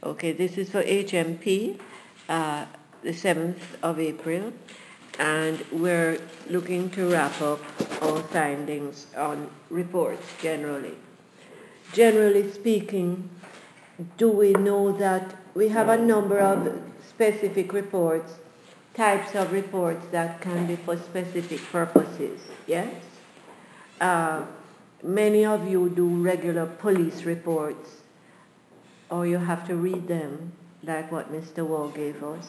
Okay, this is for HMP, the 7th of April, and we're looking to wrap up our findings on reports generally. Generally speaking, do we know that we have a number of specific reports, types of reports that can be for specific purposes, yes? Many of you do regular police reports, or you have to read them, like what Mr. Wall gave us.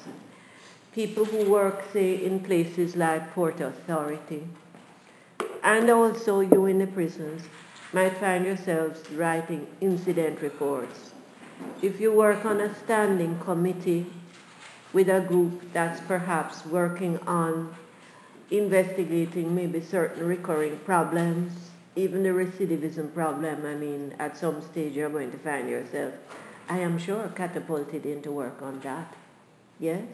People who work, say, in places like Port Authority, and also you in the prisons, might find yourselves writing incident reports. If you work on a standing committee with a group that's perhaps working on investigating maybe certain recurring problems, even the recidivism problem, I mean, at some stage you're going to find yourself, I am sure, catapulted into work on that. Yes?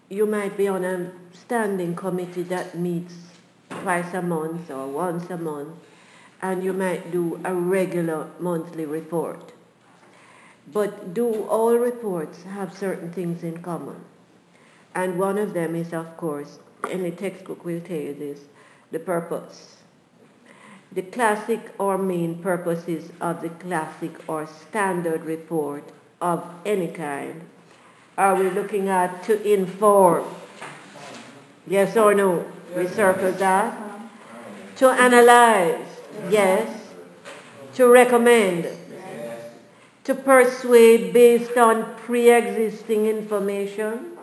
You might be on a standing committee that meets twice a month or once a month, and you might do a regular monthly report. But do all reports have certain things in common? And one of them is, of course, any textbook will tell you this, the purpose. The classic or main purposes of the classic or standard report of any kind are we looking at to inform? Yes or no? We circle that. To analyze? Yes. To recommend? To persuade based on pre-existing information?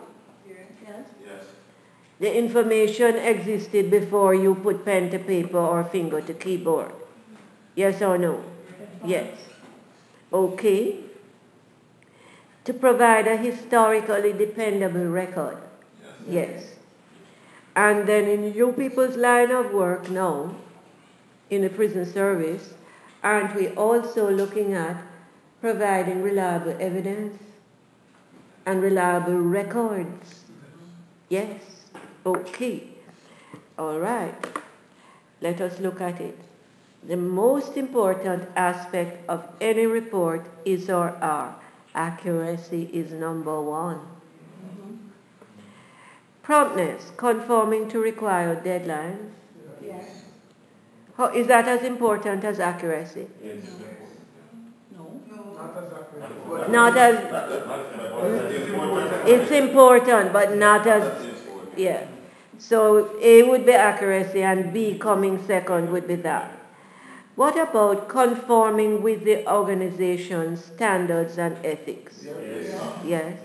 The information existed before you put pen to paper or finger to keyboard. Yes or no? Yes. Okay. To provide a historically dependable record. Yes. And then in you people's line of work now, in the prison service, aren't we also looking at providing reliable evidence and reliable records? Yes. Okay. All right. Let us look at it. The most important aspect of any report is or are accuracy is number one. Promptness, conforming to required deadlines. Yes. How, is that as important as accuracy? Yes. No. Not as it's important, but not as, yeah. So A would be accuracy and B coming second would be that. What about conforming with the organization's standards and ethics? Yes. Yes.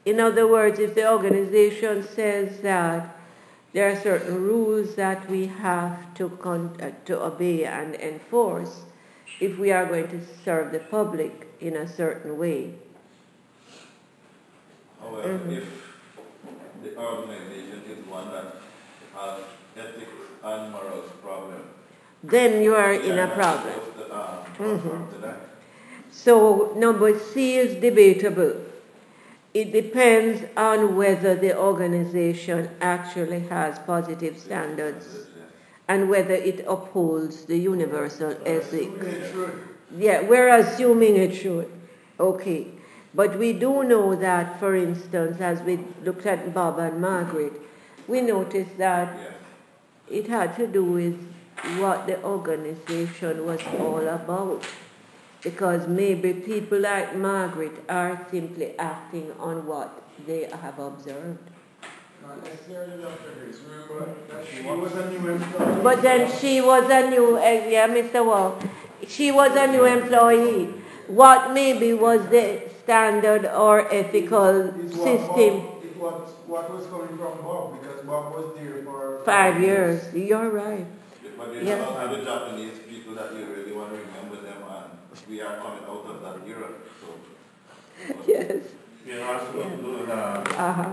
In other words, if the organization says that there are certain rules that we have to obey and enforce if we are going to serve the public in a certain way. However, if the organization is one that has ethics and morals problem, then you are in a problem. So number C is debatable. It depends on whether the organization actually has positive standards and whether it upholds the universal ethics. Yeah, we're assuming it should. Okay. But we do know that, for instance, as we looked at Bob and Margaret, we noticed that it had to do with what the organization was all about. Because maybe people like Margaret are simply acting on what they have observed. Not necessarily Dr. Grace. Remember that she was a new employee. But then she was a new, yeah, Mr. Wall, she was a new employee. What maybe was the standard or ethical system? What was coming from Bob, because Bob was there for 5 years. You're right. but there's a lot of the Japanese people that you really want to remember them, and we are coming out of that era. So. Yes. You know, also,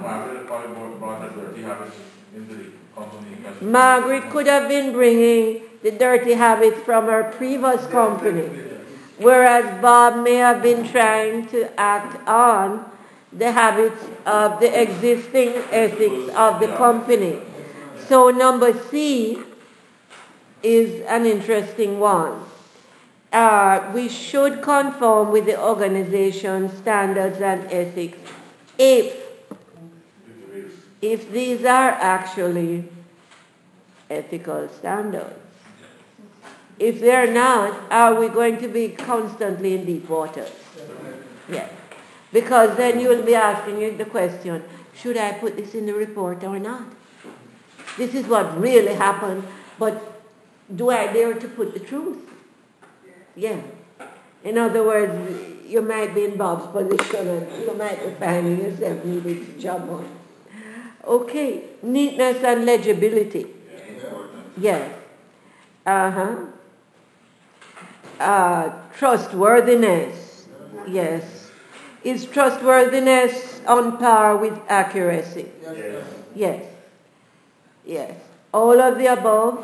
Margaret probably brought the dirty habits into the company. Margaret could have been bringing the dirty habits from her previous company, whereas Bob may have been trying to act on the habits of the existing ethics of the company. So number C is an interesting one. We should conform with the organization's standards and ethics if these are actually ethical standards. If they're not, are we going to be constantly in deep waters? Yes. Because then you will be asking you the question, should I put this in the report or not? This is what really happened, but do I dare to put the truth? Yeah. In other words, you might be in Bob's position and you might be finding yourself needing to jump on. Okay, neatness and legibility. Yes. Trustworthiness. Yes. Is trustworthiness on par with accuracy? Yes. Yes. Yes. All of the above?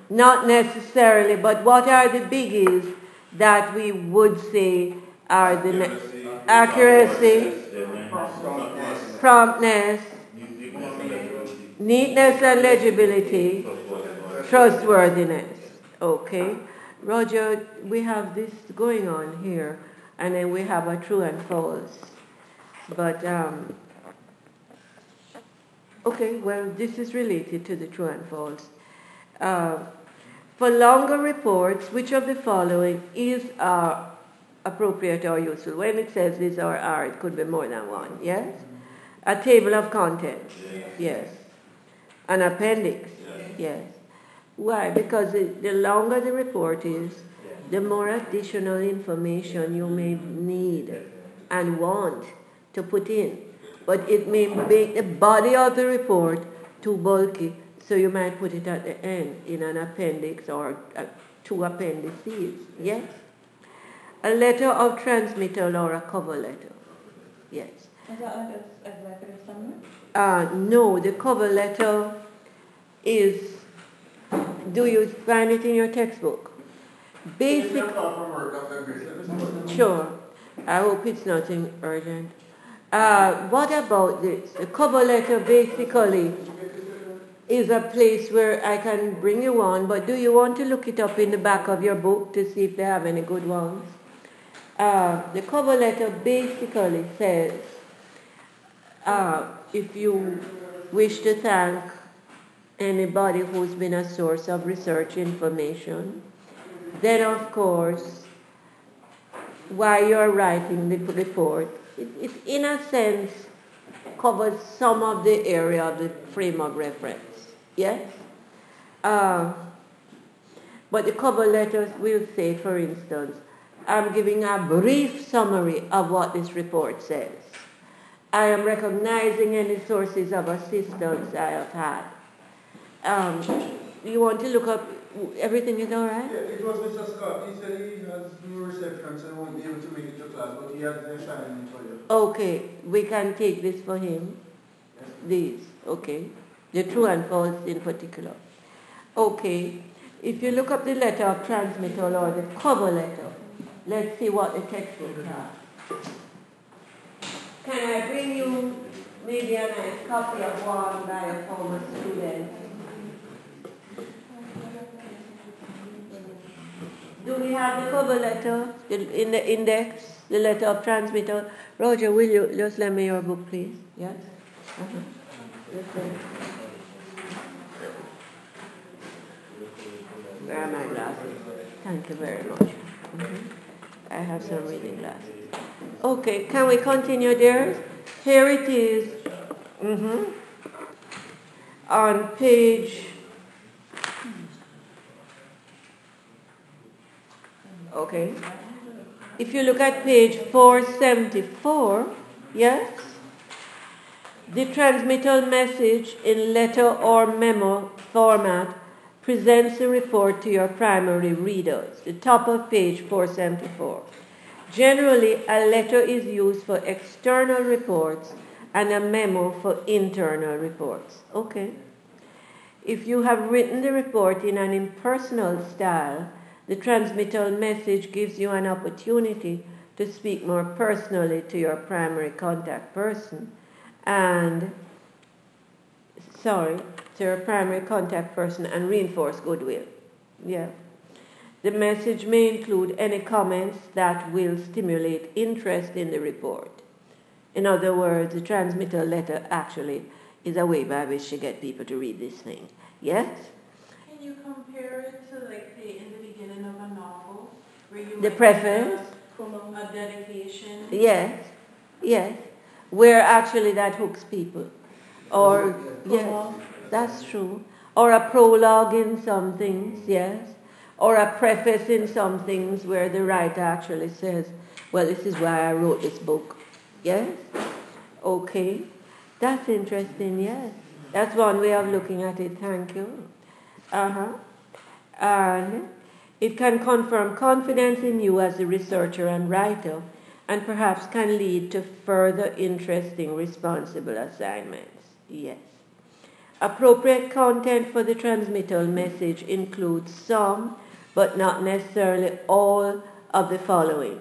Not necessarily, but what are the biggies that we would say are the accuracy, promptness, neatness and legibility, trustworthiness. Okay. Roger, we have this going on here, and then we have a true and false. But, okay, well, this is related to the true and false. For longer reports, which of the following is appropriate or useful? When it says this or are, it could be more than one, yes? A table of contents, yes. An appendix, yes. Why? Because the longer the report is, the more additional information you may need and want to put in. But it may make the body of the report too bulky, so you might put it at the end in an appendix or two appendices, yes? A letter of transmittal or a cover letter, yes. Is that like a executive summary? No, the cover letter is, do you find it in your textbook? Basic. Sure. I hope it's nothing urgent. What about this? The cover letter basically is a place where I can bring you on, but do you want to look it up in the back of your book to see if they have any good ones? The cover letter basically says, if you wish to thank anybody who's been a source of research information, then of course, while you're writing the report, it in a sense covers some of the area of the frame of reference, yes? But the cover letters will say, for instance, I'm giving a brief summary of what this report says. I am recognizing any sources of assistance I have had. You want to look up, everything is all right? Yeah, it was Mr. Scott. He said he has no reception, so he won't be able to make it to class, but he has the assignment for you. Okay, we can take this for him. Yes. These, okay. The true and false in particular. Okay, if you look up the letter of transmittal or the cover letter, let's see what the textbook has. Can I bring you maybe a nice copy of one by a former student? Do we have the cover letter in the index, the letter of transmittal? Roger, will you just lend me your book, please? Yes? Where are my glasses? Thank you very much. I have some reading glasses. Okay, can we continue there? Here it is. On page... Okay. If you look at page 474, yes? The transmittal message in letter or memo format presents a report to your primary readers. The top of page 474. Generally, a letter is used for external reports and a memo for internal reports. Okay. If you have written the report in an impersonal style, the transmittal message gives you an opportunity to speak more personally to your primary contact person and reinforce goodwill. Yeah. The message may include any comments that will stimulate interest in the report. In other words, the transmitter letter actually is a way by which to get people to read this thing. Yes? Can you compare it to, like, say, in the beginning of a novel, where you The might preface? a dedication? Yes, yes. Where actually that hooks people. Or, yes, that's true. Or a prologue in some things, yes. Or a preface in some things where the writer actually says, well, this is why I wrote this book. Yes? Okay. That's interesting, yes. That's one way of looking at it, thank you. And it can confirm confidence in you as a researcher and writer, and perhaps can lead to further interesting, responsible assignments. Yes. Appropriate content for the transmittal message includes some, but not necessarily all, of the following: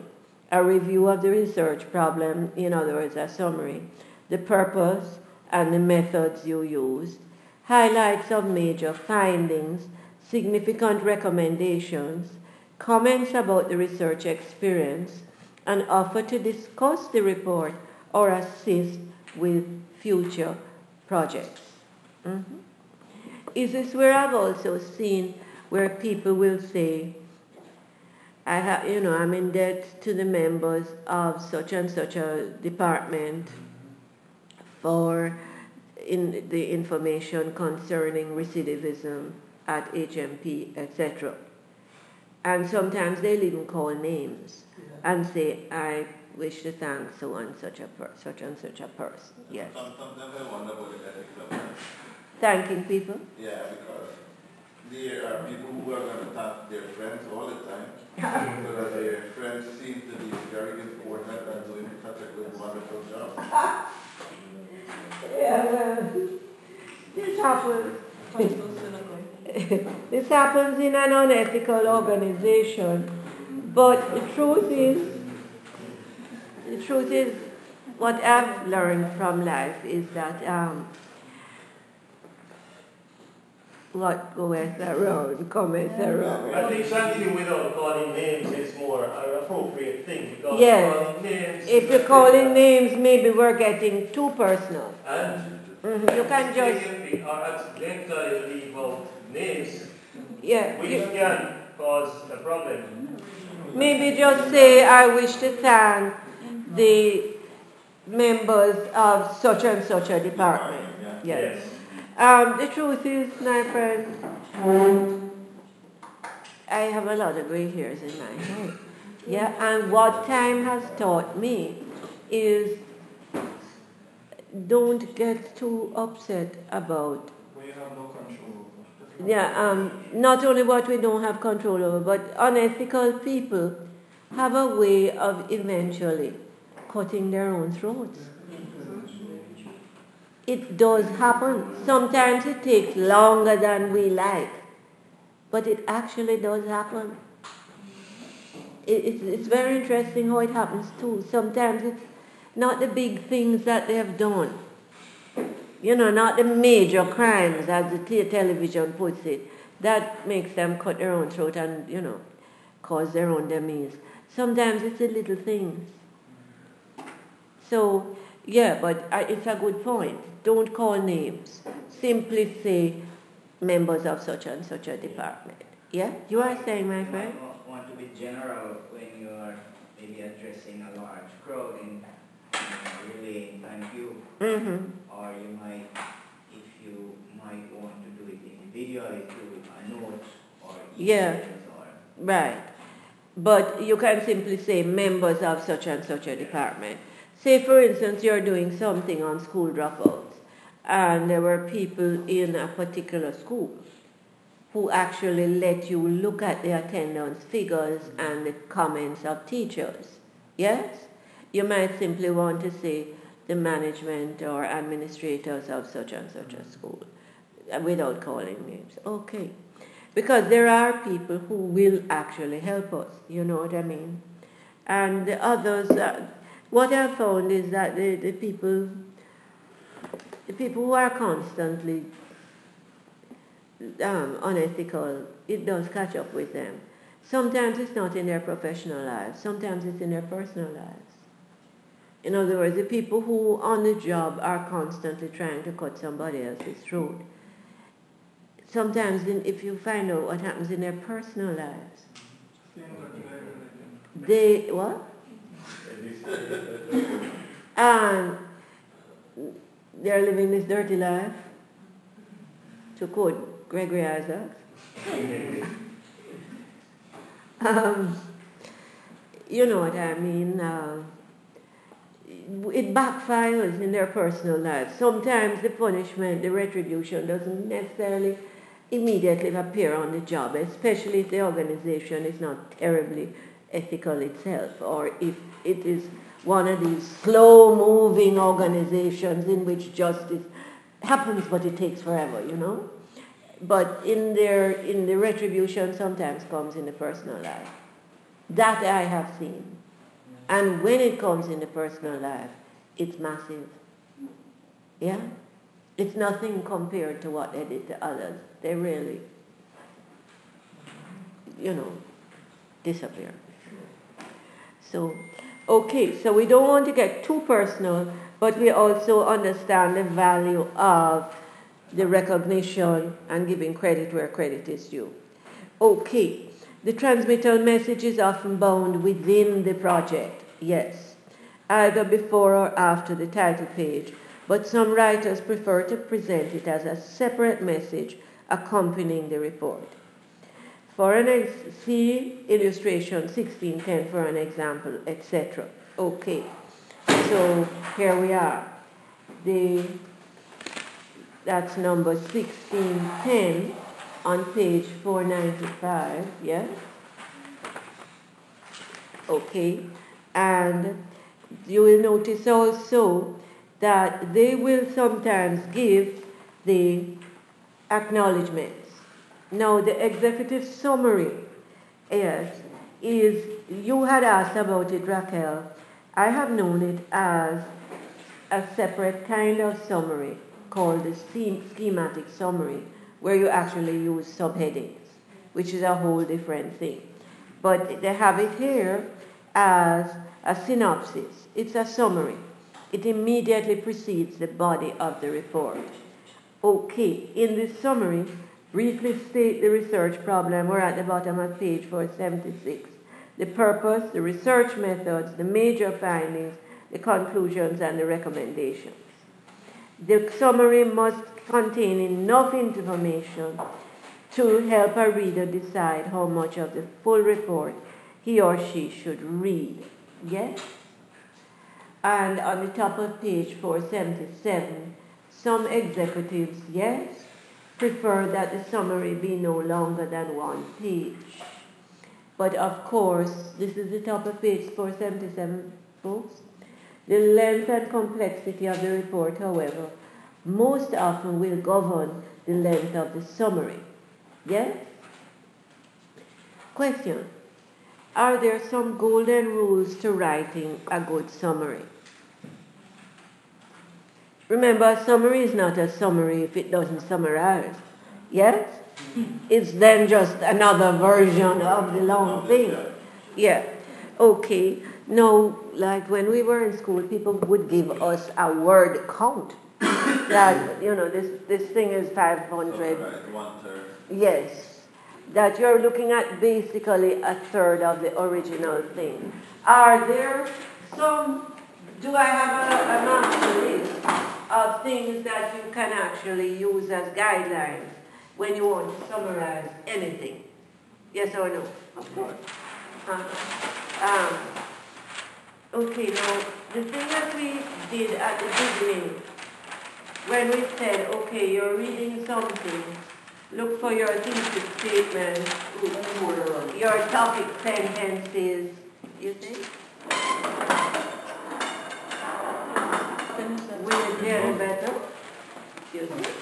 a review of the research problem, in other words, a summary, the purpose and the methods you used, highlights of major findings, significant recommendations, comments about the research experience, an offer to discuss the report or assist with future projects. Mm-hmm. Is this where I've also seen where people will say, I'm in debt to the members of such and such a department for the information concerning recidivism at HMP, etc. And sometimes they'll even call names and say, I wish to thank so and such and such a person. Yes. Sometimes I wonder about the ethics of that. Thanking people? Yeah, because there are people who are going to thank their friends all the time. Because their friends seem to be very important and doing such a good, wonderful job. Yeah, well, this happens. This happens in an unethical organization. But the truth is, what I've learned from life is that what goeth around cometh around. I think something without calling names is more an appropriate thing, because calling names, if you're calling names, maybe we're getting too personal. And you can just or accidentally leave out names, which yeah, can cause a problem. maybe just say, I wish to thank the members of such and such a department. Yes. The truth is, my friend, I have a lot of gray hairs in my head. Yeah, and what time has taught me is don't get too upset about. We have no control over. Yeah, not only what we don't have control over, but unethical people have a way of eventually cutting their own throats. It does happen. Sometimes it takes longer than we like, but it actually does happen. It's very interesting how it happens too. Sometimes it's not the big things that they have done. Not the major crimes, as the television puts it, that makes them cut their own throat and, cause their own demise. Sometimes it's the little things. So, yeah, but it's a good point. Don't call names. Simply say members of such and such a department. Yeah? You are saying, my friend? You might want to be general when you are maybe addressing a large crowd and relaying thank you. Mm-hmm. Or you might, if you might want to do it individually through a note or emails or... Right. But you can simply say members of such and such a department. Say, for instance, you're doing something on school dropouts, and there were people in a particular school who actually let you look at the attendance figures and the comments of teachers. Yes? You might simply want to say the management or administrators of such and such a school without calling names. Okay. Because there are people who will actually help us, you know what I mean? And the others, what I found is that the people who are constantly unethical, it does catch up with them. Sometimes it's not in their professional lives. Sometimes it's in their personal lives. In other words, the people who on the job are constantly trying to cut somebody else's throat. Sometimes if you find out what happens in their personal lives, they, what? And they're living this dirty life, to quote Gregory Isaacs. You know what I mean? It backfires in their personal lives. Sometimes the punishment, the retribution doesn't necessarily immediately appear on the job, especially if the organization is not terribly ethical itself, or if it is one of these slow-moving organizations in which justice happens, but it takes forever, you know. But in the retribution sometimes comes in the personal life. That I have seen. And when it comes in the personal life, it's massive. Yeah? It's nothing compared to what they did to others. They really, you know, disappear. So, okay, so we don't want to get too personal, but we also understand the value of the recognition and giving credit where credit is due. Okay, the transmittal message is often bound within the project, yes, either before or after the title page, but some writers prefer to present it as a separate message accompanying the report. See illustration 1610 for an example, etc. Okay, so here we are. That's number 1610 on page 495, yeah? Okay, and you will notice also that they will sometimes give the acknowledgements. Now, the executive summary is you had asked about it, Raquel. I have known it as a separate kind of summary called the schematic summary, where you actually use subheadings, which is a whole different thing. But they have it here as a synopsis. It's a summary. It immediately precedes the body of the report. Okay, in this summary, briefly state the research problem. We're at the bottom of page 476. The purpose, the research methods, the major findings, the conclusions, and the recommendations. The summary must contain enough information to help a reader decide how much of the full report he or she should read. Yes? And on the top of page 477, some executives, yes, prefer that the summary be no longer than 1 page. But of course, this is the top of page 477, folks. The length and complexity of the report, however, most often will govern the length of the summary. Yes? Question. Are there some golden rules to writing a good summary? Remember, a summary is not a summary if it doesn't summarize. Yes? It's then just another version of the long thing. Yeah. Okay. Now, like when we were in school, people would give us a word count. That, you know, this thing is 500. One-third. Yes. That you're looking at basically a third of the original thing. Are there some, do I have a master list of things that you can actually use as guidelines when you want to summarize anything? Yes or no? Of course. Okay, now, the thing that we did at the beginning, when we said, okay, you're reading something, look for your thesis statement, your topic sentences, you see? Will it get better? You see?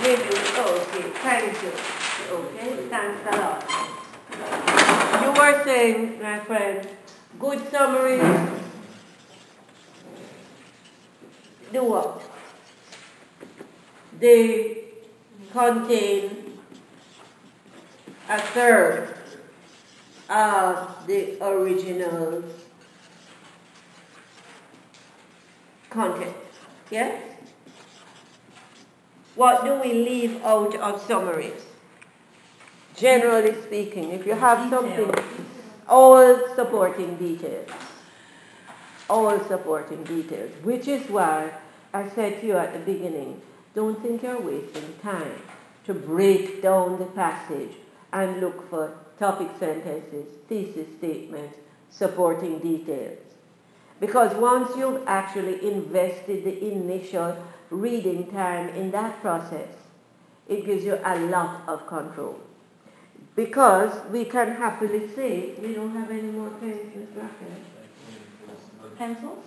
Maybe, okay, thank you. Okay, thanks a lot. You were saying, my friend, good summaries do what? They contain a third of the original content. Yes? What do we leave out of summaries? Generally speaking, if you have something, all supporting details. All supporting details. Which is why I said to you at the beginning, don't think you're wasting time to break down the passage and look for topic sentences, thesis statements, supporting details. Because once you've actually invested the initial reading time in that process, it gives you a lot of control. Because we can happily say, we don't have any more pens, Ms. Raquel. Pencils?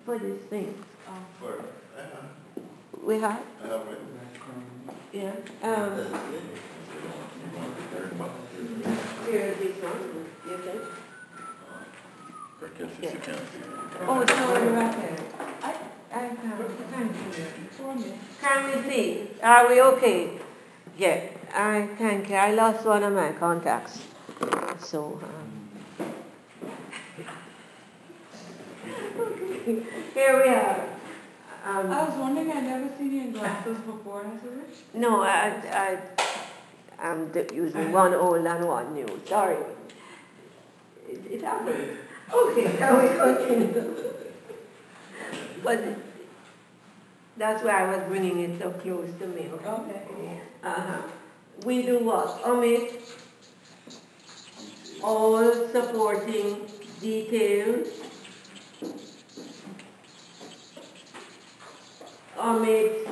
For this thing. We have? Yeah. Here, this one, you think? Oh, sorry, Raquel. I can't. Can we see? Are we okay? Yeah, I thank you. I lost one of my contacts. So, here we are. I was wondering, I'd never seen you in glasses before, has it? No, I'm using one old and one new. Sorry. It happened. Okay, now we continue. But that's why I was bringing it so close to me. Okay. We do what? Omit all supporting details. Omit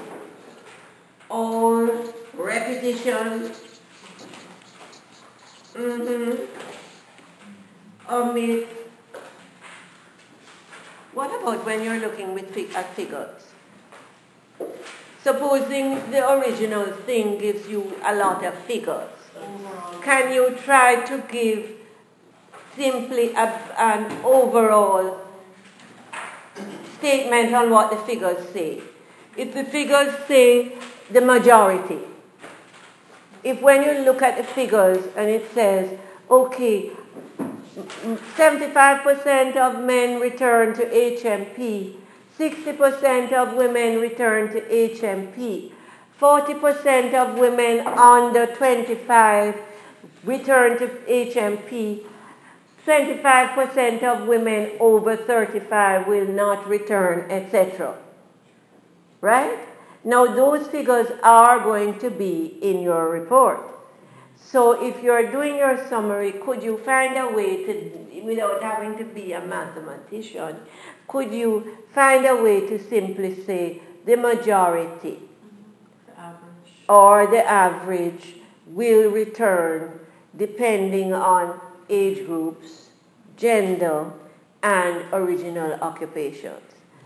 all repetition. Omit. What about when you're looking at figures? Supposing the original thing gives you a lot of figures. Can you try to give simply an overall statement on what the figures say? If the figures say the majority, if when you look at the figures and it says, okay, 75% of men return to HMP, 60% of women return to HMP, 40% of women under 25 return to HMP, 25% of women over 35 will not return, etc. Right? Now those figures are going to be in your report. So if you're doing your summary, could you find a way to, without having to be a mathematician, could you find a way to simply say the majority or the average will return depending on age groups, gender, and original occupations?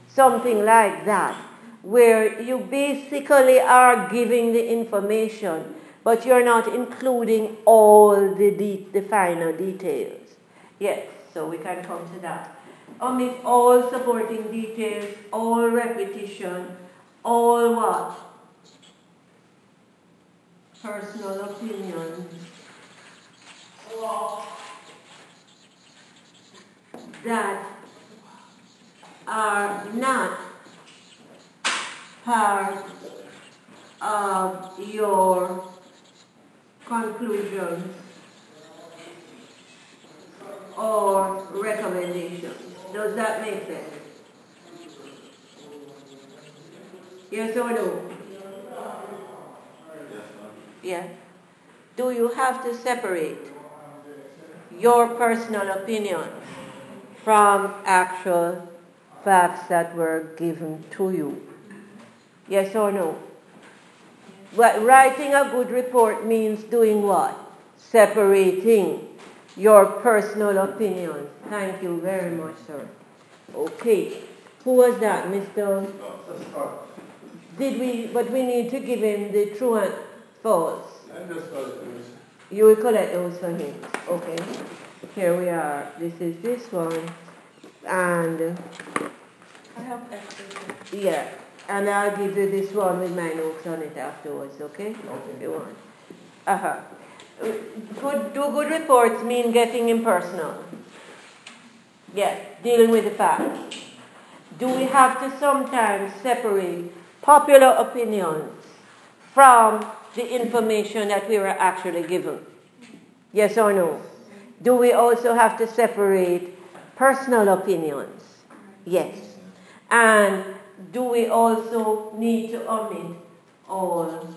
Something like that, where you basically are giving the information, but you're not including all the finer details. Yes, so we can come to that. Omit all supporting details, all repetition, all what? Personal opinion. That are not part of your conclusions or recommendations. Does that make sense? Yes or no? Yeah. Do you have to separate your personal opinion from actual facts that were given to you? Yes or no? But writing a good report means doing what? Separating your personal opinion. Thank you very much, sir. Okay. Who was that, Mr.? But we need to give him the true and false. You will collect those for him. Okay. Here we are. This is this one. And I have extras. yeah. And I'll give you this one with my notes on it afterwards, okay? If you want. do good reports mean getting impersonal? Yes, dealing with the facts. Do we have to sometimes separate popular opinions from the information that we were actually given? Yes or no? Do we also have to separate personal opinions? Yes. And do we also need to omit all?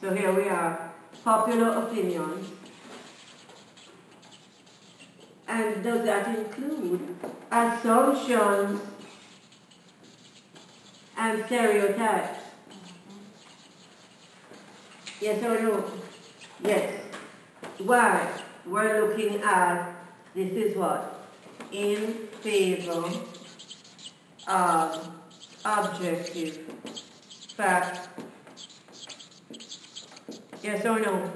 So here we are, popular opinions. And does that include assumptions and stereotypes? Yes or no? Yes. Why? We're looking at, this is what? In favor of objective facts. Yes or no?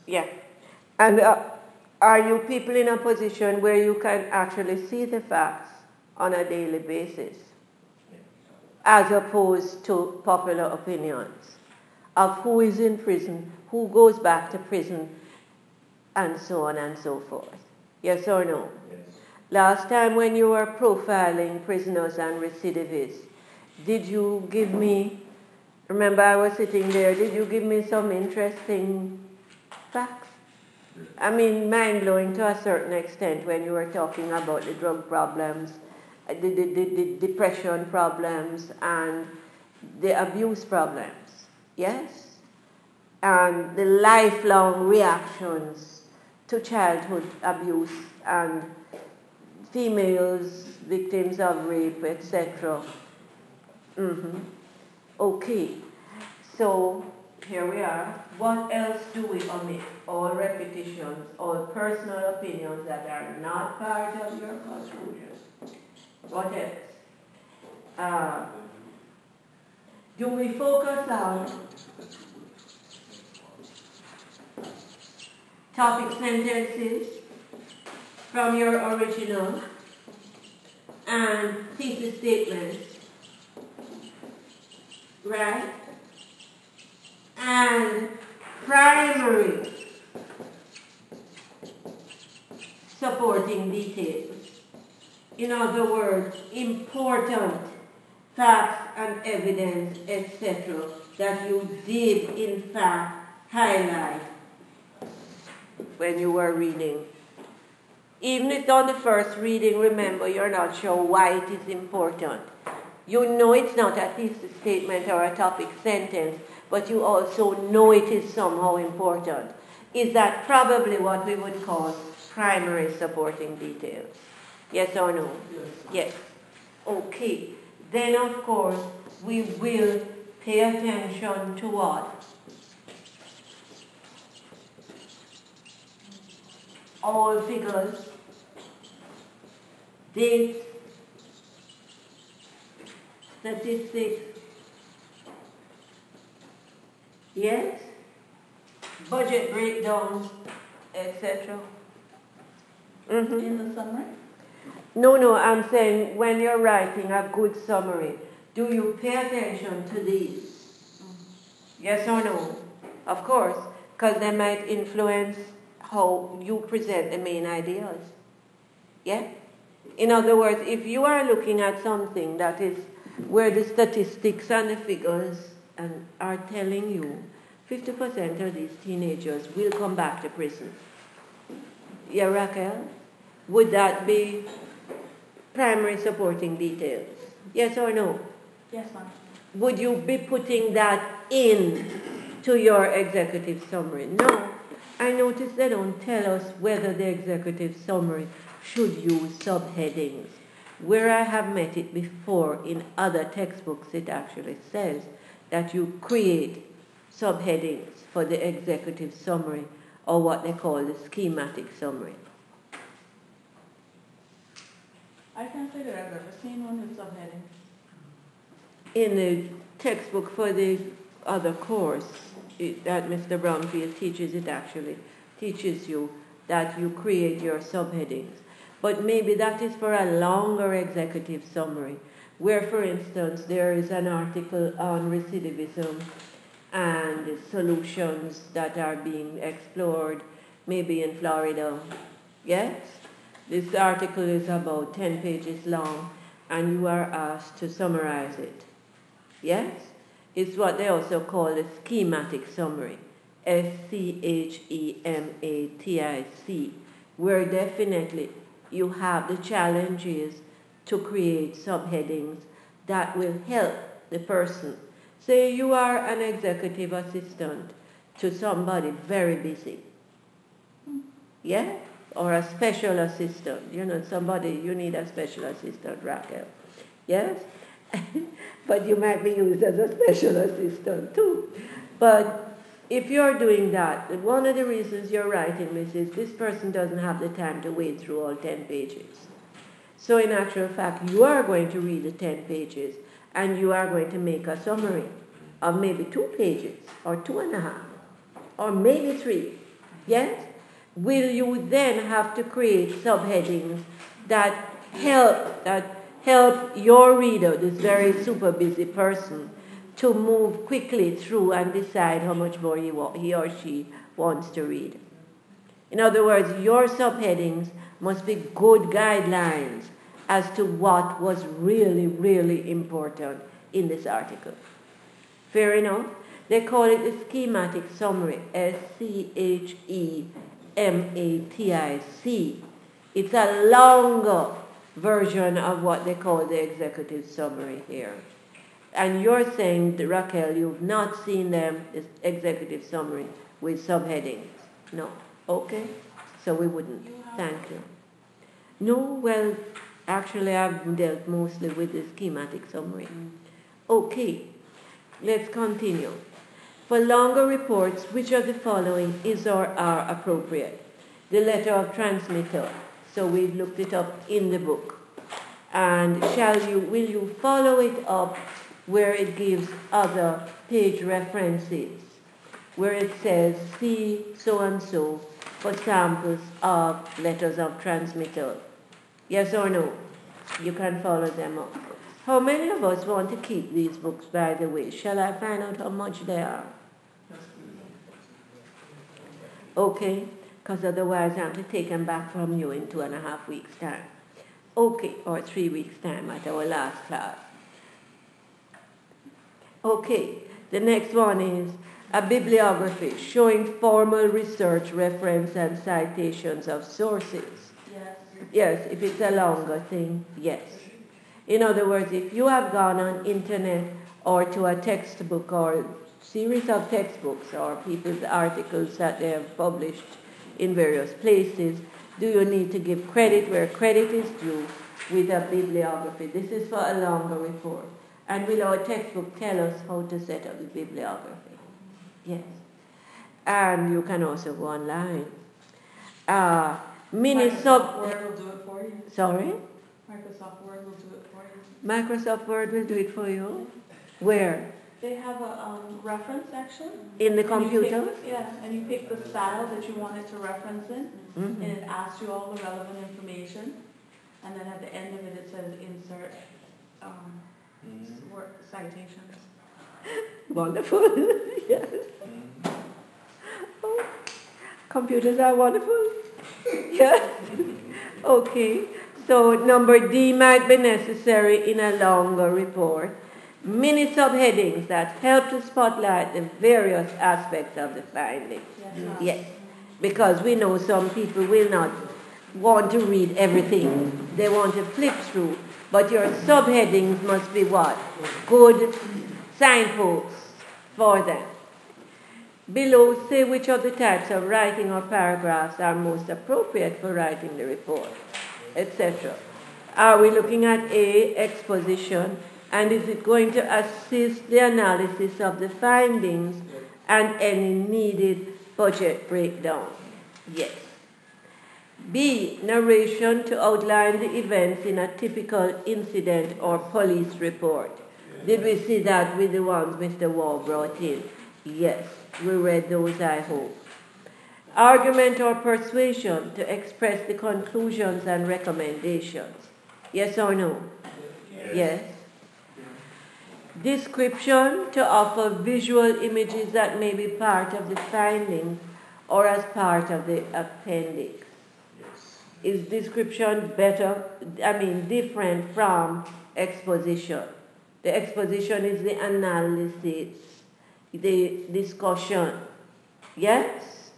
Yeah. And are you people in a position where you can actually see the facts on a daily basis, as opposed to popular opinions of who is in prison, who goes back to prison, and so on and so forth? Yes or no? Yes. Last time when you were profiling prisoners and recidivists, did you give me, remember I was sitting there, did you give me some interesting facts? I mean, mind-blowing to a certain extent when you were talking about the drug problems, the depression problems, and the abuse problems. Yes? And the lifelong reactions to childhood abuse and females, victims of rape, etc. Okay. So, here we are. What else do we omit? All repetitions, all personal opinions that are not part of your conclusion. What else? Do we focus on topic sentences from your original and thesis statements? Right? And primary supporting details. In other words, important facts and evidence, etc., that you did in fact highlight when you were reading. Even if on the first reading, remember, you're not sure why it is important. You know it's not a thesis statement or a topic sentence, but you also know it is somehow important. Is that probably what we would call primary supporting details? Yes or no? Yes. Yes. Okay. Then, of course, we will pay attention to what? All figures, dates, statistics, yes, budget breakdowns, etc. In the summary? No, I'm saying when you're writing a good summary, do you pay attention to these? Yes or no? Of course, because they might influence how you present the main ideas. Yeah? In other words, if you are looking at something that is where the statistics and the figures are telling you 50% of these teenagers will come back to prison. Yeah, Raquel? Would that be primary supporting details? Yes or no? Yes, ma'am. Would you be putting that in to your executive summary? No. I notice they don't tell us whether the executive summary should use subheadings. Where I have met it before in other textbooks, it actually says that you create subheadings for the executive summary, or what they call the schematic summary. I can't say that I've ever seen one with subheadings. In the textbook for the other course that Mr. Brownfield teaches, it actually teaches you that you create your subheadings. But maybe that is for a longer executive summary, where, for instance, there is an article on recidivism and the solutions that are being explored, maybe in Florida. Yes? This article is about 10 pages long, and you are asked to summarize it. Yes? It's what they also call a schematic summary, schematic, where definitely you have the challenges to create subheadings that will help the person. Say you are an executive assistant to somebody very busy. Yeah? Or a special assistant. You know, somebody, you need a special assistant, Raquel. Yes? But you might be used as a special assistant too. But if you're doing that, one of the reasons you're writing this is this person doesn't have the time to wade through all 10 pages. So in actual fact, you are going to read the 10 pages and you are going to make a summary of maybe 2 pages or 2.5 or maybe 3. Yes? Will you then have to create subheadings that help your reader, this very super busy person, to move quickly through and decide how much more he or she wants to read? In other words, your subheadings must be good guidelines as to what was really, really important in this article. Fair enough? They call it the schematic summary, schematic. It's a longer version of what they call the executive summary here. And you're saying, Raquel, you've not seen them, this executive summary with subheadings. No. Okay? So we wouldn't. Thank you. No, well, actually I've dealt mostly with the schematic summary. Okay. Let's continue. For longer reports, which of the following is or are appropriate? The letter of transmitter. So we've looked it up in the book. And will you follow it up where it gives other page references, where it says see so-and-so for samples of letters of transmittal? Yes or no? You can follow them up. How many of us want to keep these books, by the way? Shall I find out how much they are? Okay, because otherwise I have to take them back from you in 2.5 weeks' time. Okay, or 3 weeks' time at our last class. Okay, the next one is a bibliography showing formal research, reference, and citations of sources. Yes. Yes, if it's a longer thing, yes. In other words, if you have gone on internet or to a textbook or series of textbooks or people's articles that they have published in various places, do you need to give credit where credit is due with a bibliography? This is for a longer report. And will our textbook tell us how to set up the bibliography? Yes. And you can also go online. Microsoft Word will do it for you. Sorry? Microsoft Word will do it for you. Microsoft Word will do it for you? Where? They have a reference section. In the computer? And you pick the style that you want it to reference in, and it asks you all the relevant information. And then at the end of it, it says insert citations. Wonderful. Yes. Oh, computers are wonderful. Yes. Okay. So number D might be necessary in a longer report. Mini subheadings that help to spotlight the various aspects of the findings. Yes. Because we know some people will not want to read everything. They want to flip through. But your subheadings must be what? Good signposts for them. Below, say which of the types of writing or paragraphs are most appropriate for writing the report, etc. Are we looking at A, exposition, and is it going to assist the analysis of the findings and any needed budget breakdown? Yes. B, narration to outline the events in a typical incident or police report. Did we see that with the ones Mr. Wall brought in? Yes, we read those, I hope. Argument or persuasion to express the conclusions and recommendations. Yes or no? Yes. Description to offer visual images that may be part of the findings or as part of the appendix. Yes. Is description different from exposition? The exposition is the analysis, the discussion. Yes?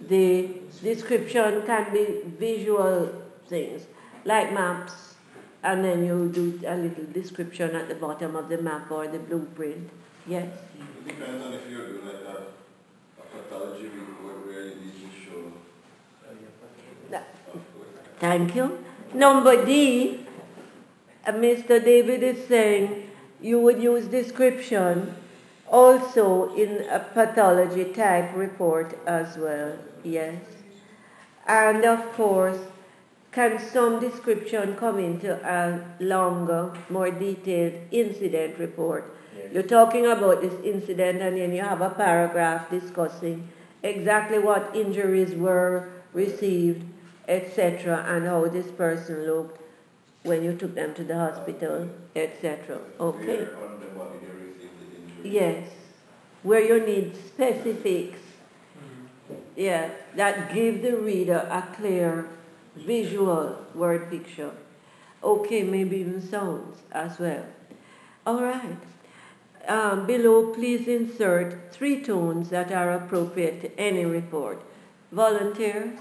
The description can be visual things, like maps, and then you do a little description at the bottom of the map or the blueprint. Yes? It depends on if you're doing like a pathology report where you need to show. Thank you. Number D, Mr. David is saying you would use description also in a pathology type report as well. Yes. And of course, can some description come into a longer, more detailed incident report? Yes. You're talking about this incident and then you have a paragraph discussing exactly what injuries were received, etc., and how this person looked when you took them to the hospital, etc. Okay. Where on the body they received the injury. Yes. Where you need specifics. Yeah, that give the reader a clear visual word picture. Okay, maybe even sounds as well. All right. Below, please insert 3 tones that are appropriate to any report. Volunteers?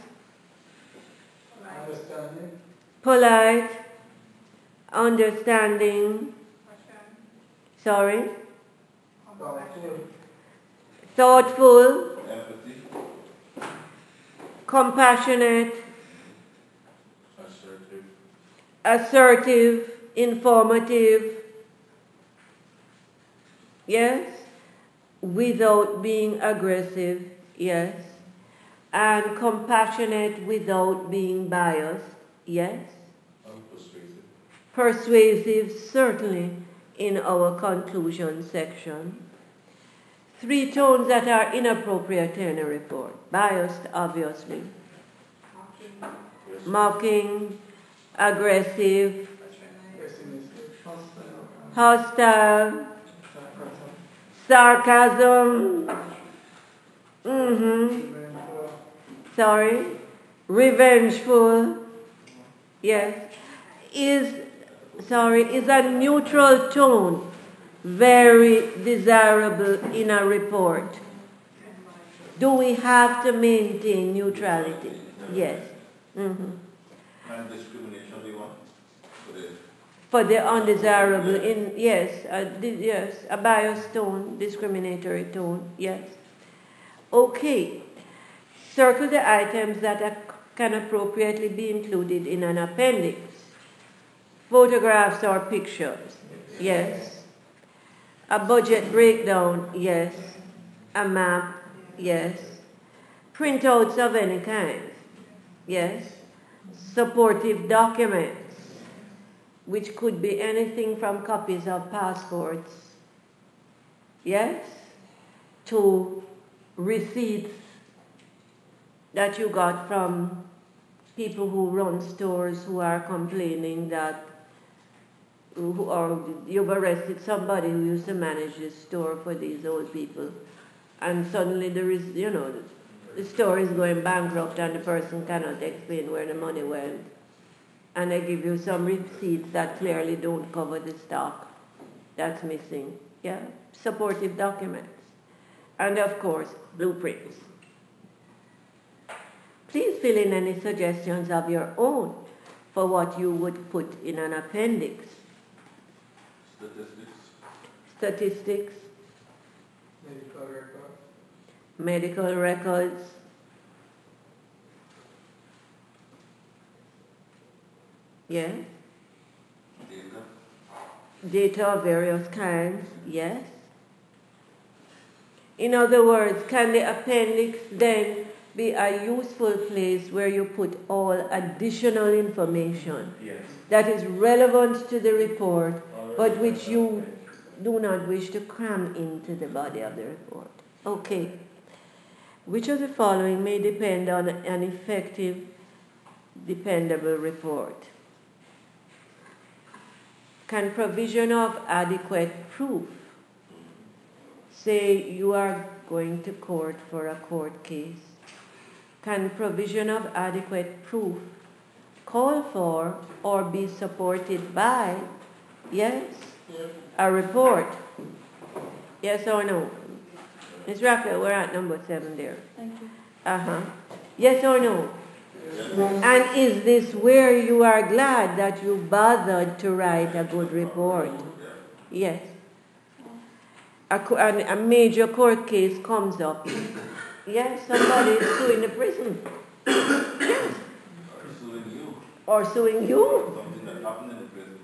Understanding. Polite. Understanding. Sorry? Thoughtful. Empathy. Compassionate. Assertive. Assertive. Informative. Yes? Without being aggressive. Yes? And compassionate without being biased. Yes? Persuasive. Persuasive, certainly, in our conclusion section. 3 tones that are inappropriate in a report. Biased, obviously. Mocking, aggressive, hostile, sarcasm, sorry, revengeful, yes, is a neutral tone very desirable in a report? Do we have to maintain neutrality? Yes. Non-discrimination, do you want? For the undesirable, yes, a biased tone, discriminatory tone, yes. Okay. Circle the items that can appropriately be included in an appendix. Photographs or pictures, yes. A budget breakdown, yes. A map, yes. Printouts of any kind, yes. Supportive documents, which could be anything from copies of passports, yes, to receipts that you got from people who run stores who are complaining that, or you've arrested somebody who used to manage this store for these old people, and suddenly there is, the store is going bankrupt and the person cannot explain where the money went. And they give you some receipts that clearly don't cover the stock that's missing. Yeah, supportive documents. And of course, blueprints. Please fill in any suggestions of your own for what you would put in an appendix. Statistics. Medical records. Medical records. Yes. Data of various kinds, yes. In other words, can the appendix then be a useful place where you put all additional information that is relevant to the report, but which you do not wish to cram into the body of the report? Okay. Which of the following may depend on an effective, dependable report? Can provision of adequate proof say you are going to court for a court case, can provision of adequate proof call for or be supported by, yes, a report? Yes or no? Ms. Raphael, we're at number 7 there. Thank you. Yes or no? And is this where you are glad that you bothered to write a good report? Yes. A major court case comes up. Yes, somebody is suing the prison. Yes. Or suing you. Something that happened in the prison.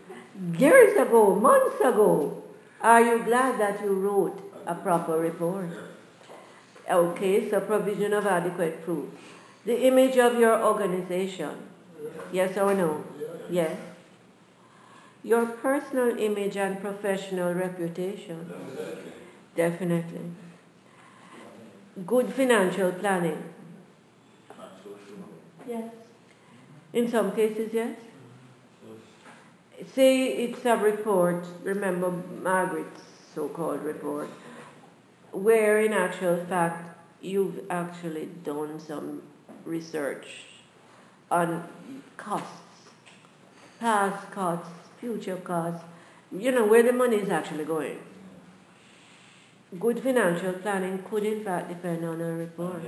Years ago, months ago. Are you glad that you wrote a proper report? Okay, so provision of adequate proof. The image of your organization. Yes or no? Yes. Your personal image and professional reputation. Definitely. Good financial planning. Yes. In some cases, yes. Say it's a report, remember Margaret's so-called report, where in actual fact you've actually done some research on costs, past costs, future costs, where the money is actually going. Good financial planning could in fact depend on a report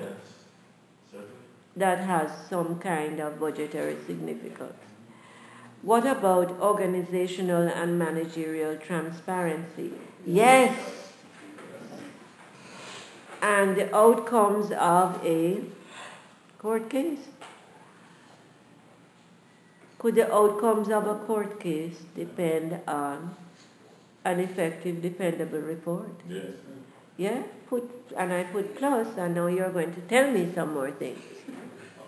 that has some kind of budgetary significance. What about organizational and managerial transparency? Yes. And the outcomes of a court case. Could the outcomes of a court case depend on an effective, dependable report? Yes. Yeah? I put plus, and now you're going to tell me some more things.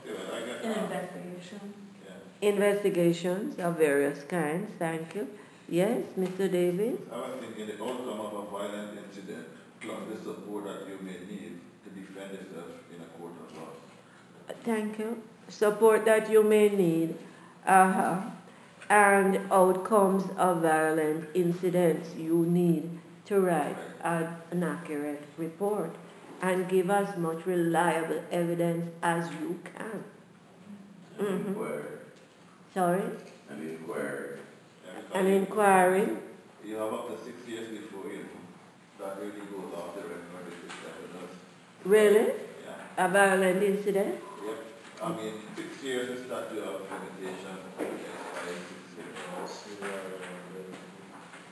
Okay, well, I get An investigation. Investigations of various kinds, thank you. Yes, Mr. Davis? I was thinking the outcome of a violent incident plus the support that you may need to defend yourself in a court of law. Thank you. Support that you may need. And outcomes of violent incidents you need to write an accurate report and give as much reliable evidence as you can. Sorry? An inquiry. You have up to 6 years before you. That really goes off the record if it's evidence. Really? Yeah. A violent incident? Yep. I mean, 6 years is statute of limitation.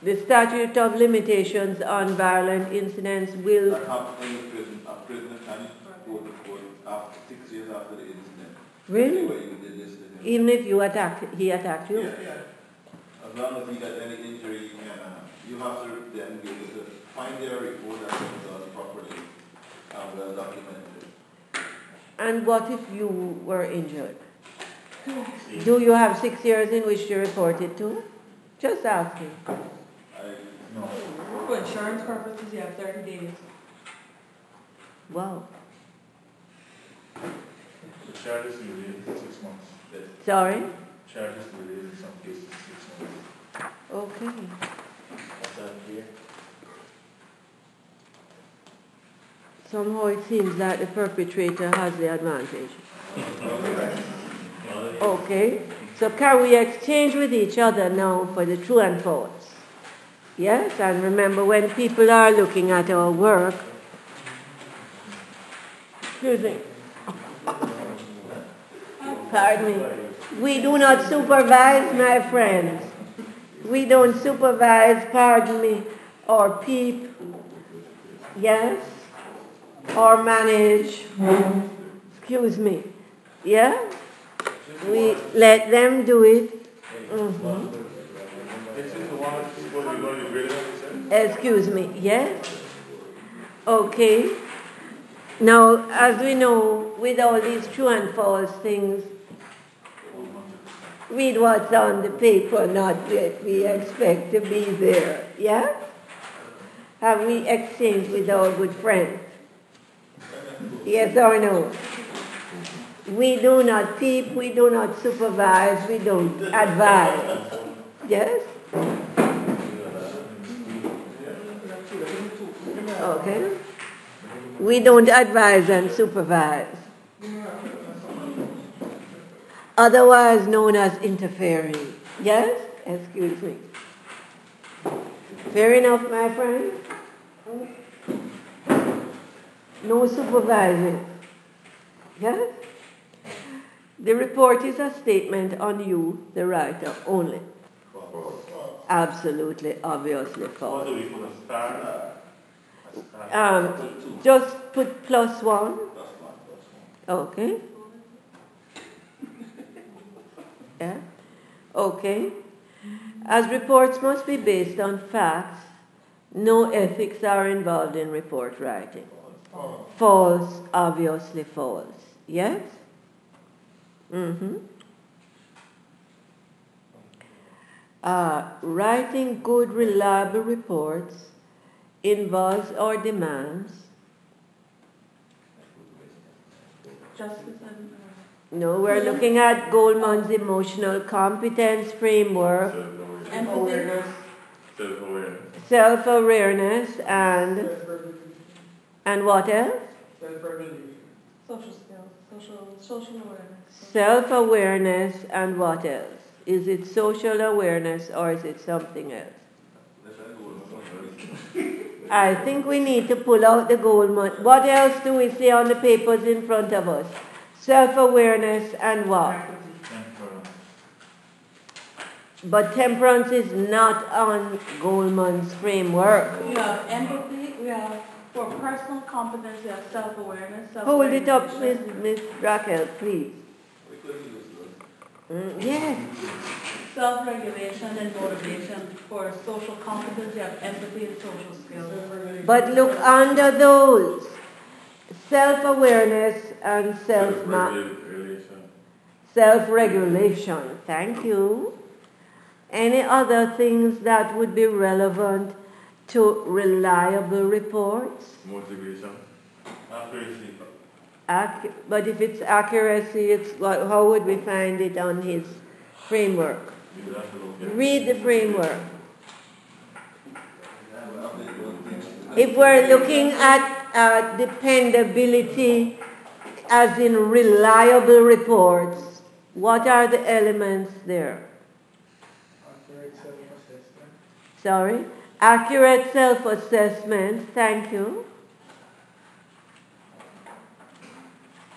The statute of limitations on violent incidents will... That happened in the prison. A prisoner can go to court after 6 years after the incident. Really? Where you did this to him. Even if he attacked you? Yeah. As long as he got any injury, you have to then be able to find their report that was done properly and well documented. And what if you were injured? Do you have 6 years in which to report it to? Just asking. No. For insurance purposes, you have 30 days. Wow. The charges delayed 6 months. Sorry? Charges delayed in some cases 6 months. Okay. What's that here? Somehow it seems like the perpetrator has the advantage. Okay. So can we exchange with each other now for the true and false? Yes, and remember when people are looking at our work, excuse me, pardon me, we do not supervise, my friends. We don't supervise, pardon me, or peep, yes, or manage, excuse me, yeah? We let them do it. Excuse me, yes? Okay. Now, as we know, with all these true and false things, read what's on the paper, not what we expect to be there, yeah? Have we exchanged with our good friends? Yes or no? We do not peep, we do not supervise, we don't advise. Yes? Okay? We don't advise and supervise. Otherwise known as interfering. Yes? Excuse me. Fair enough, my friend? No supervising. Yes? The report is a statement on you, the writer, only. Absolutely, obviously false. What do we put a star? Just put +1. Okay. Yeah. Okay. As reports must be based on facts, no ethics are involved in report writing. False, obviously false. Yes? Writing good, reliable reports involves or demands. Justice and... No, we're looking at Goldman's emotional competence framework, empathy. self-awareness, and what else? Social skills, social awareness. Self-awareness and what else? Is it social awareness or is it something else? I think we need to pull out the Goldman. What else do we see on the papers in front of us? Self-awareness and what? But temperance is not on Goldman's framework. We have empathy, we have for personal competence, we have self-awareness. Hold it up, Miss Raquel, please. Yes. Self-regulation and motivation. For social competence, you have empathy and social skills. But look under those. Self-awareness and self-regulation. Thank you. Any other things that would be relevant to reliable reports? Motivation. Accuracy. But if it's accuracy, it's how would we find it on his framework? Read the framework. If we're looking at dependability as in reliable reports, what are the elements there? Sorry? Accurate self-assessment, thank you.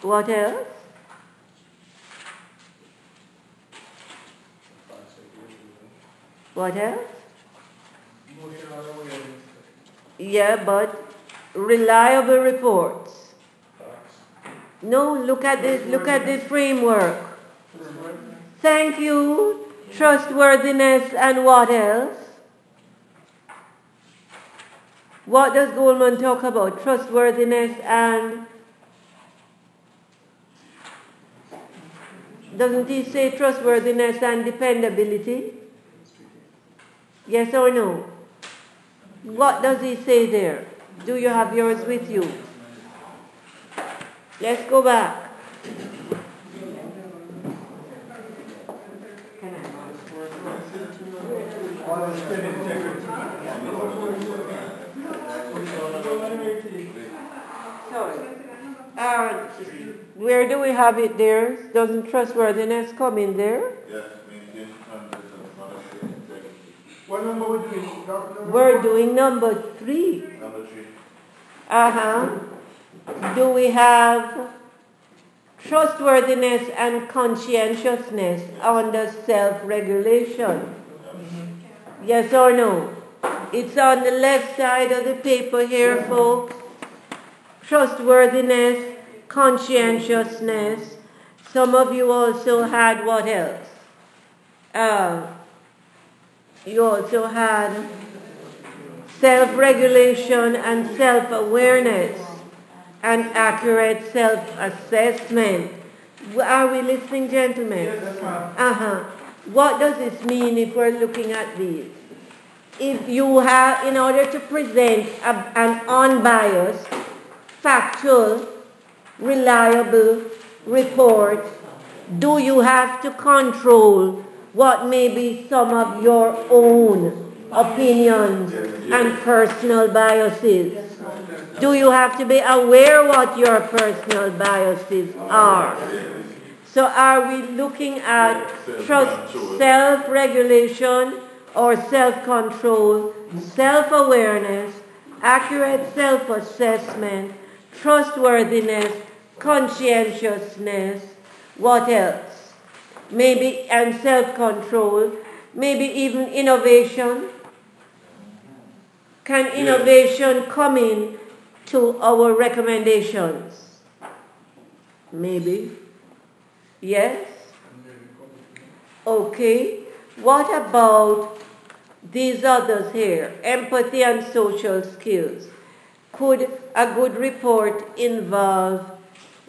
What else? What else? Yeah, but reliable reports. No, look at this framework. Thank you. Trustworthiness and what else? What does Goldman talk about? Trustworthiness and... Doesn't he say trustworthiness and dependability? Yes or no? What does he say there? Do you have yours with you? Let's go back. Where do we have it there? Doesn't trustworthiness come in there? Yes, maintain integrity. What number are we doing? We're doing number 3. Number 3. Do we have trustworthiness and conscientiousness under self-regulation? Yes or no? It's on the left side of the paper here, folks. Trustworthiness, conscientiousness. Some of you also had what else? You also had self-regulation and self-awareness and accurate self-assessment. Are we listening, gentlemen? What does this mean if we're looking at these? If you have, in order to present an unbiased, factual, reliable report, do you have to control what may be some of your own opinions and personal biases? Do you have to be aware what your personal biases are? So are we looking at trust, self-regulation or self-control, self-awareness, accurate self-assessment, trustworthiness, conscientiousness, what else? Maybe, and self-control, maybe even innovation. Can innovation come in to our recommendations? Maybe. Yes? Okay. What about these others here? Empathy and social skills. Could a good report involve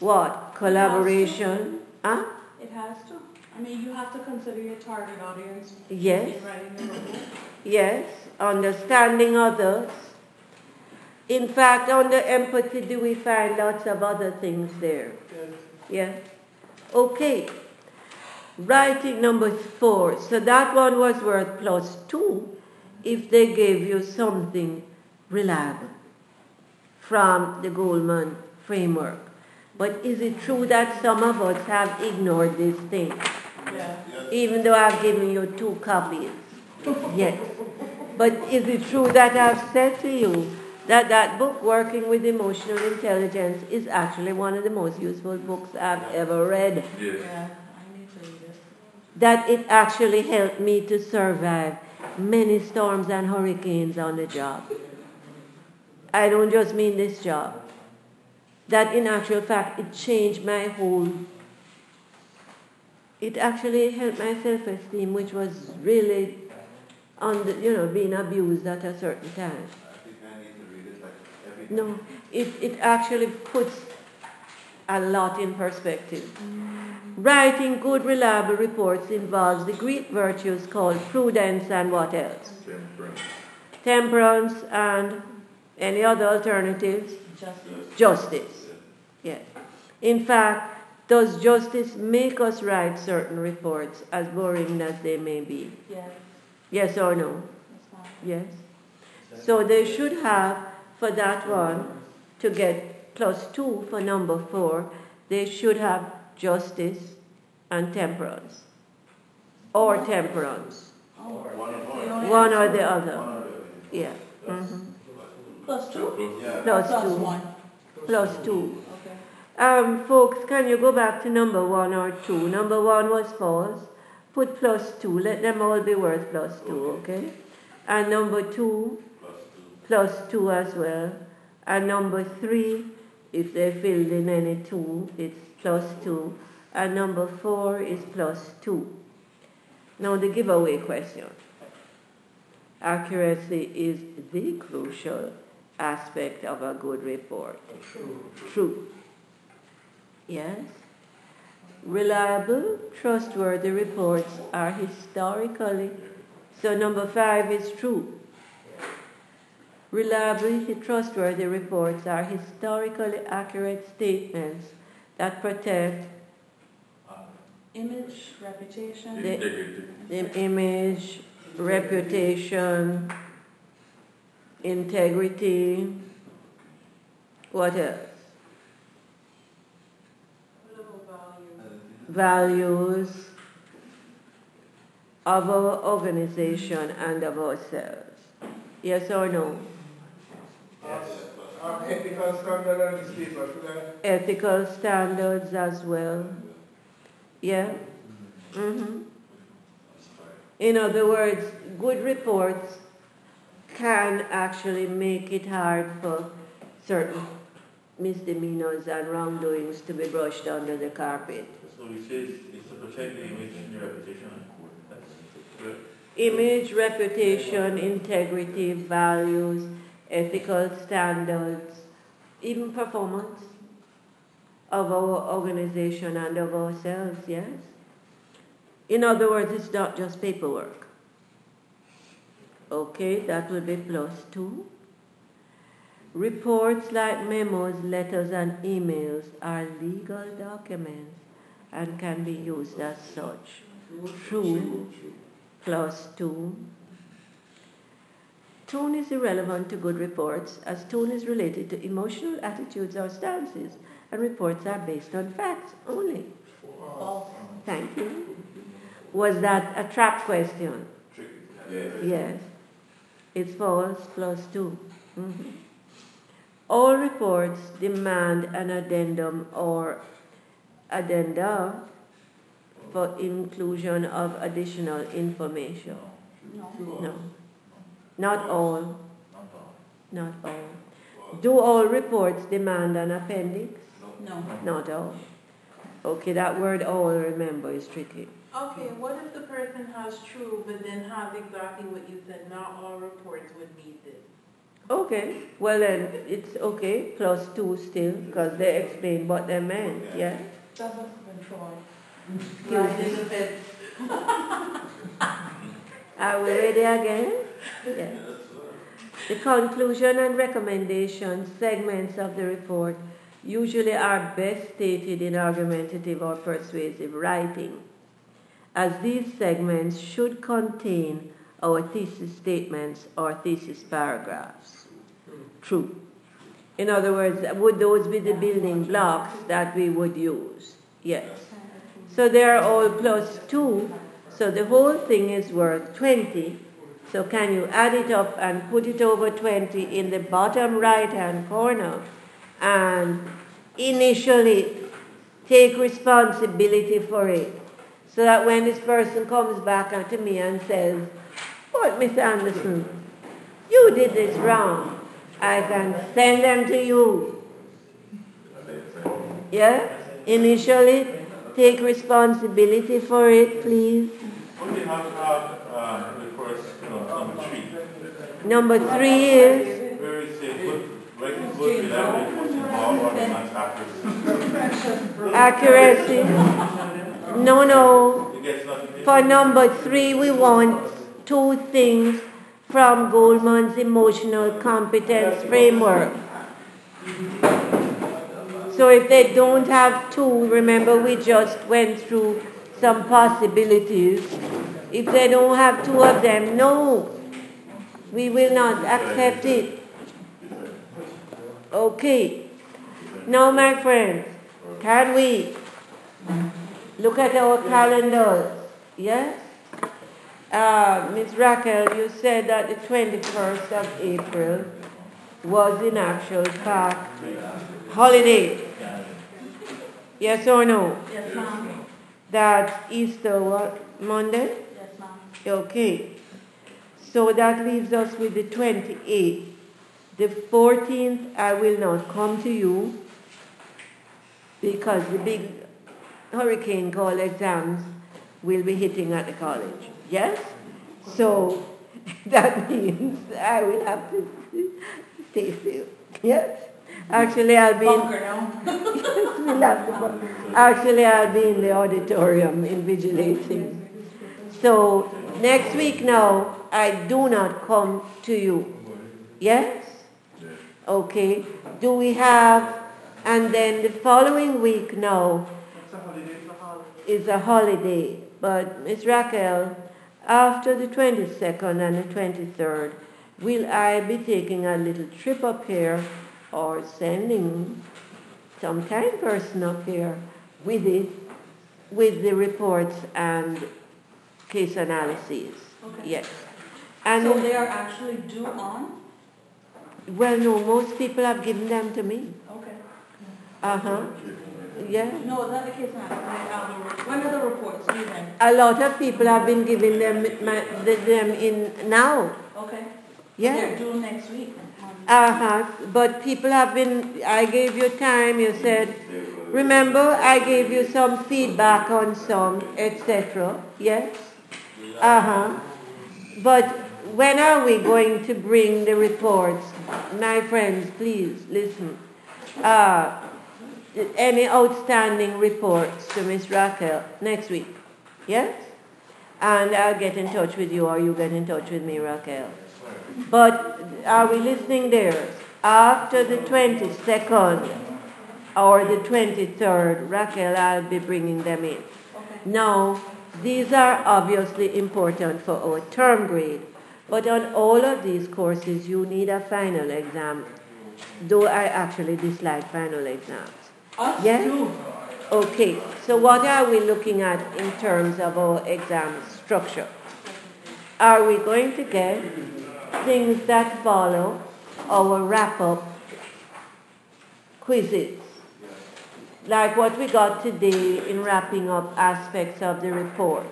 what? Collaboration? Huh? It has to. I mean, you have to consider your target audience. Yes. In writing the report. Yes. Understanding others. In fact, under empathy, do we find lots of other things there? Yes. Okay. Writing number 4. So that one was worth +2 if they gave you something reliable from the Goldman framework. But is it true that some of us have ignored this thing? Yeah. Even though I've given you 2 copies? Yes. But is it true that I've said to you that that book, Working with Emotional Intelligence, is actually one of the most useful books I've ever read? Yes. Yeah, I need to read it. That it actually helped me to survive many storms and hurricanes on the job. I don't just mean this job. That in actual fact, it changed my whole, it actually helped my self-esteem, which was really being abused at a certain time. I think I need to read it like every day. No, it actually puts a lot in perspective. Writing good, reliable reports involves the Greek virtues called prudence and what else? Temperance and any other alternatives? Justice. Yes. In fact, does justice make us write certain reports, as boring as they may be? Yes. Yes or no? That's fine. Yes. So they should have, for that one, to get +2 for number 4, they should have justice and temperance. Or temperance. One or the other. Yeah. Mm-hmm. +2? Yeah. +1. +2. Okay. Folks, can you go back to number 1 or 2? Number 1 was false. Put +2. Let them all be worth +2, okay? And number 2, +2 as well. And number 3, if they filled in any 2, it's +2. And number 4 is +2. Now the giveaway question. Accuracy is the crucial aspect of a good report. True. Yes. Reliable, trustworthy reports are historically, so number 5 is true. Reliable, trustworthy reports are historically accurate statements that protect Image, reputation. the image, reputation, integrity, what else? Values of our organization and of ourselves. Yes or no? Ethical standard and newspaper, should I? Ethical standards as well. Yeah? Mm-hmm. In other words, good reports can actually make it hard for certain misdemeanors and wrongdoings to be brushed under the carpet. So we say it's to protect the image and your reputation. That's good. Image, reputation, integrity, values, ethical standards, even performance of our organization and of ourselves, yes? In other words, it's not just paperwork. Okay, that will be +2. Reports like memos, letters, and emails are legal documents and can be used as such. True, +2. tone is irrelevant to good reports, as tone is related to emotional attitudes or stances, and reports are based on facts only. False. Thank you. Was that a trap question? Yes. It's false plus 2. Mm-hmm. All reports demand an addendum or addenda for inclusion of additional information. No. Not all. Not all. Do all reports demand an appendix? No. Not all. Okay, that word all, remember, is tricky. Okay, what if the person has true, but then has exactly what you said, not all reports would meet this? Okay, well then, it's okay, plus 2 still, because they explain what they meant, yeah? That must have been Troy. Right in the bed. Are we ready again? Yeah. The conclusion and recommendation segments of the report usually are best stated in argumentative or persuasive writing, as these segments should contain our thesis statements or thesis paragraphs. True. In other words, would those be the building blocks that we would use? Yes. So they are all plus 2, so the whole thing is worth 20. So can you add it up and put it over 20 in the bottom right-hand corner and initially take responsibility for it, so that when this person comes back to me and says, "What, Miss Anderson, you did this wrong," I can send them to you. Yeah? Initially, take responsibility for it, please. What do you have the first, number 3? Number 3 is Where is it? Writing good without what's involved or not accuracy. No. It gets nothing. For number 3, we want 2 things from Goldman's emotional competence framework. So if they don't have 2, remember we just went through some possibilities. If they don't have 2 of them, no, we will not accept it. Okay. Now, my friends, can we look at our calendars? Yes? Ms. Raquel, you said that the 21st of April was in actual fact holiday. Yes or no? Yes, ma'am. That's Easter what? Monday? Yes, ma'am. Okay. So that leaves us with the 28th. The 14th, I will not come to you because the big hurricane called exams will be hitting at the college. Yes? So that means I will have to stay still. Yes? Actually, I'll be Actually, I'll be in the auditorium invigilating. So next week now, I do not come to you. Yes? Okay. Do we have, and then the following week now is a holiday. But Ms. Raquel, after the 22nd and the 23rd, will I be taking a little trip up here or sending some kind person up here with it, with the reports and case analyses? Okay. Yes. And So they are actually due on? well, no, most people have given them to me. Okay. Uh-huh. Yeah. No, is that the case now? When are the reports due then? A lot of people have been giving them in now. Okay. Yeah. They're due next week. But people have been, I gave you time, you said, remember I gave you some feedback on some, etc. Yes? But when are we going to bring the reports? My friends, please listen. Any outstanding reports to Miss Raquel next week? Yes? And I'll get in touch with you, or you get in touch with me, Raquel. But are we listening there? After the 22nd or the 23rd, Raquel, I'll be bringing them in. Okay. Now, these are obviously important for our term grade. But on all of these courses, you need a final exam, though I actually dislike final exams. Us Yes? too. Okay, so what are we looking at in terms of our exam structure? Are we going to get things that follow our wrap-up quizzes? Like what we got today in wrapping up aspects of the report.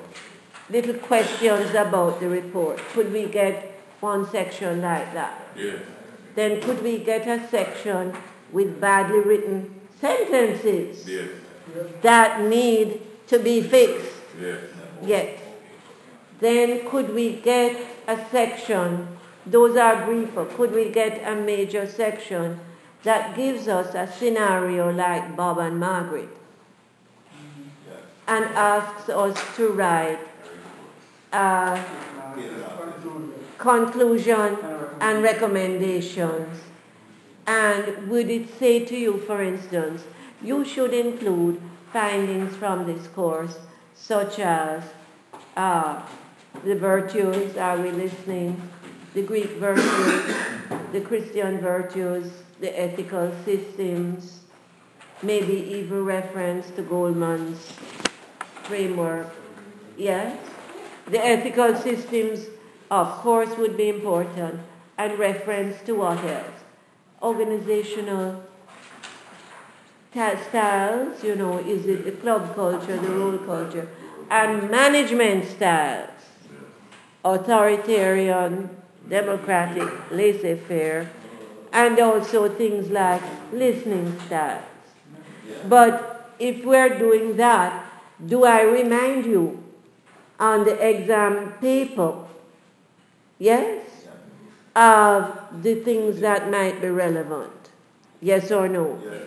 Little questions about the report. Could we get one section like that? Yes. Then could we get a section with badly written sentences Yes. that need to be fixed? Yes. Yes. Then could we get a section, those are briefer, could we get a major section that gives us a scenario like Bob and Margaret and asks us to write a conclusion and recommendations? And would it say to you, for instance, you should include findings from this course, such as the virtues, are we listening? The Greek virtues, the Christian virtues, the ethical systems, maybe even reference to Goldman's framework. Yes? The ethical systems, of course, would be important, and reference to what else? Organizational styles, is it the club culture, the role culture, and management styles, authoritarian, democratic, laissez-faire, and also things like listening styles. But if we're doing that, do I remind you on the exam paper, yes, of the things that might be relevant? Yes or no? Yes.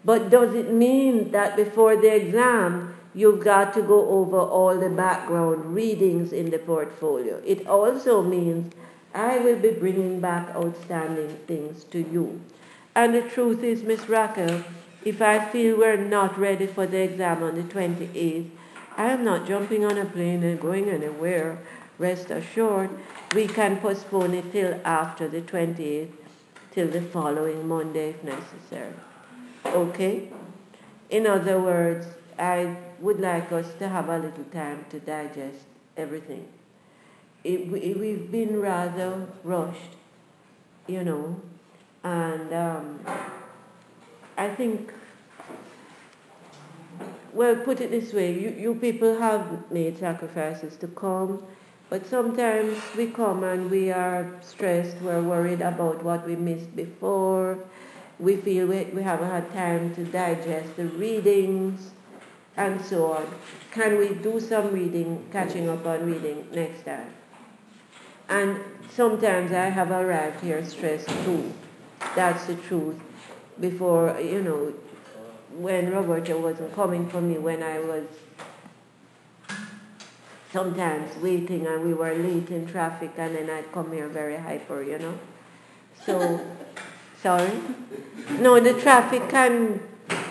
But does it mean that before the exam, you've got to go over all the background readings in the portfolio? It also means I will be bringing back outstanding things to you. And the truth is, Miss Raquel, if I feel we're not ready for the exam on the 28th, I am not jumping on a plane and going anywhere. Rest assured, we can postpone it till after the 28th, till the following Monday if necessary. Okay? In other words, I would like us to have a little time to digest everything. We've been rather rushed, and I think, well, put it this way, you people have made sacrifices to come, but sometimes we come and we are stressed, we're worried about what we missed before, we feel we haven't had time to digest the readings, and so on. Can we do some reading, catching up on reading next time? And sometimes I have arrived here stressed too. That's the truth. Before, when Roberto wasn't coming for me, when I was sometimes waiting and we were late in traffic, and then I'd come here very hyper, So, sorry? No, the traffic can,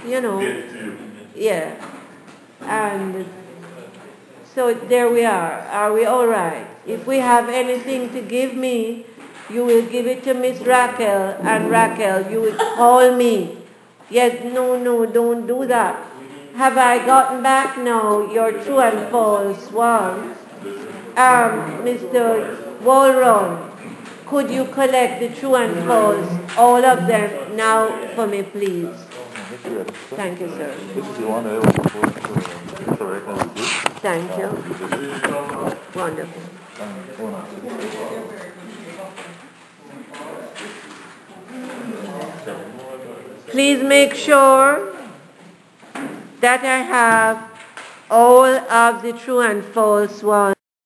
yeah. And so there we are. Are we all right? If we have anything to give me, you will give it to Miss Raquel, and Raquel, you will call me. Yes, no, don't do that. Have I gotten back now your true and false ones? Mr. Walron, could you collect the true and false, all of them now for me, please? Thank you, sir. Thank you. Wonderful. Please make sure that I have all of the true and false ones.